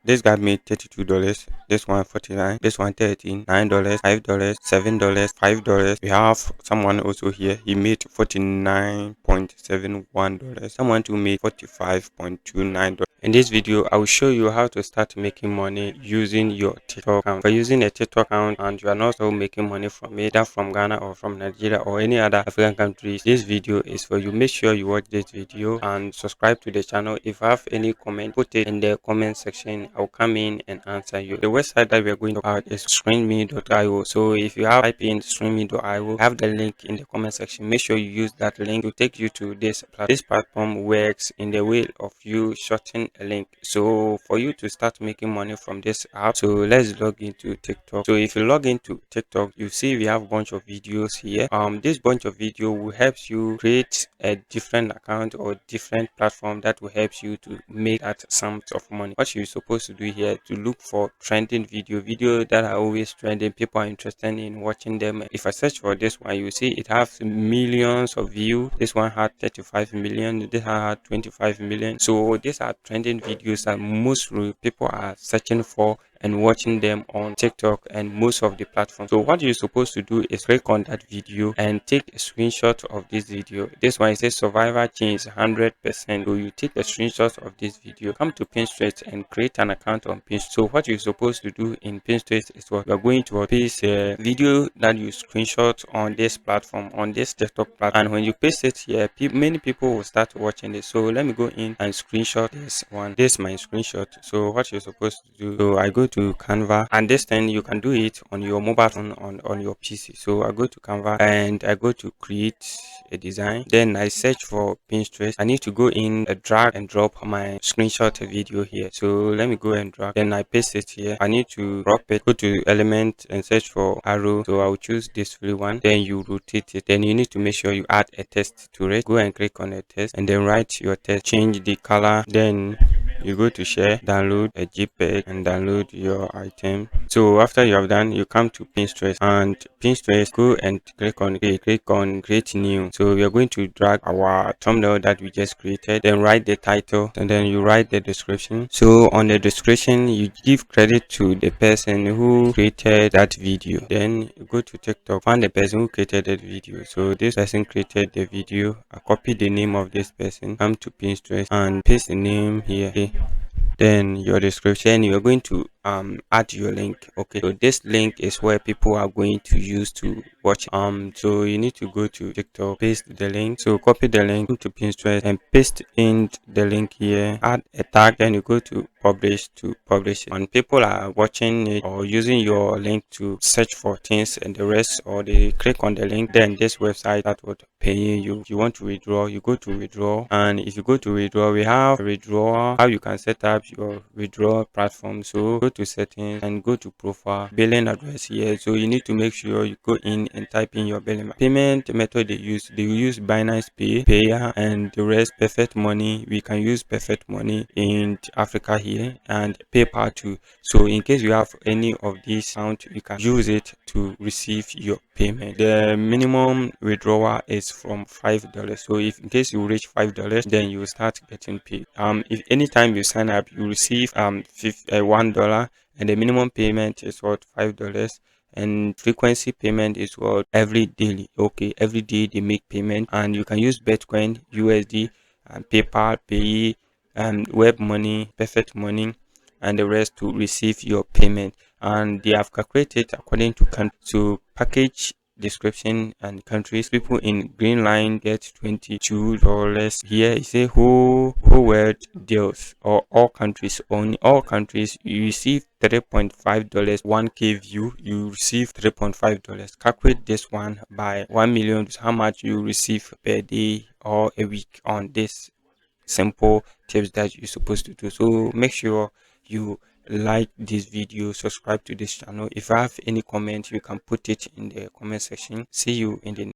This guy made $32. This one 49. This one 13. $9. $5. $7. $5. We have someone also here. He made $49.71. Someone who made $45.29. In this video, I will show you how to start making money using your TikTok account. If you're using a TikTok account and you are not also making money from it, either from Ghana or from Nigeria or any other African countries, this video is for you. Make sure you watch this video and subscribe to the channel. If you have any comment, put it in the comment section. I'll come in and answer you. The website that we are going to talk about is streamme.io. So if you have type in streamme.io, I have the link in the comment section. Make sure you use that link to take you to this platform. This platform works in the way of you shorting a link. So for you to start making money from this app, so let's log into TikTok. So if you log into TikTok, you see we have a bunch of videos here. This bunch of video will help you create a different account or different platform that will help you to make that sum of money. What you're supposed to do here to look for trending video that are always trending. People are interested in watching them. If I search for this one, you see it has millions of views. This one had 35 million. This one had 25 million. So these are trending videos that most people are searching for and watching them on TikTok and most of the platforms. So what you're supposed to do is click on that video and take a screenshot of this video. This one says survivor change 100%. So you take a screenshot of this video, come to Pinterest and create an account on Pinterest. So what you're supposed to do in Pinterest is what you're going to paste a video that you screenshot on this platform, on this TikTok platform. And when you paste it here, many people will start watching this. So let me go in and screenshot this one. This is my screenshot. So what you're supposed to do, so I go to Canva, and this time you can do it on your mobile phone on your PC. So I go to Canva and I go to create a design. Then I search for Pinterest. I need to go in, drag and drop my screenshot video here. So let me go and drag. Then I paste it here. I need to drop it. Go to element and search for arrow. So I'll choose this free one. Then you rotate it. Then you need to make sure you add a text to it. Go and click on a text and then write your text. Change the color. Then you go to share, download a JPEG and download your item. So after you have done, you come to Pinterest, and Pinterest, go and click on create new. So we are going to drag our thumbnail that we just created, then write the title, and then you write the description. So on the description, you give credit to the person who created that video. Then you go to TikTok, find the person who created that video. So this person created the video. I copy the name of this person, come to Pinterest and paste the name here. Okay. Then your description, you're going to add your link. Okay, so this link is where people are going to use to watch. So you need to go to TikTok, paste the link. So copy the link to Pinterest and paste in the link here, add a tag, then you go to publish it. When people are watching it or using your link to search for things and the rest, or they click on the link, then this website that would pay you. If you want to withdraw, you go to withdraw, and if you go to withdraw, we have withdraw, how you can set up your withdraw platform. So go to settings and go to profile, billing address here. So you need to make sure you go in and type in your billing payment method. They use Binance Pay, Payer, and the rest Perfect Money. We can use Perfect Money in Africa here, and PayPal too. So in case you have any of these accounts, you can use it to receive your payment. The minimum withdrawal is from $5. So if in case you reach $5, then you will start getting paid. If anytime you sign up, you receive $1, and the minimum payment is what, $5. And frequency payment is what, every daily. Okay, every day they make payment, and you can use Bitcoin, USD, and PayPal, Pay, Web Money, Perfect Money, and the rest to receive your payment. And they have calculated according to package description and countries. People in green line get $22 here. You say who world deals, or all countries, only all countries, you receive $3.5. 1k view, you receive $3.5. Calculate this one by 1 million, how much you receive per day or a week on this simple tips that you're supposed to do. So make sure you like this video, subscribe to this channel. If you have any comment, you can put it in the comment section. See you in the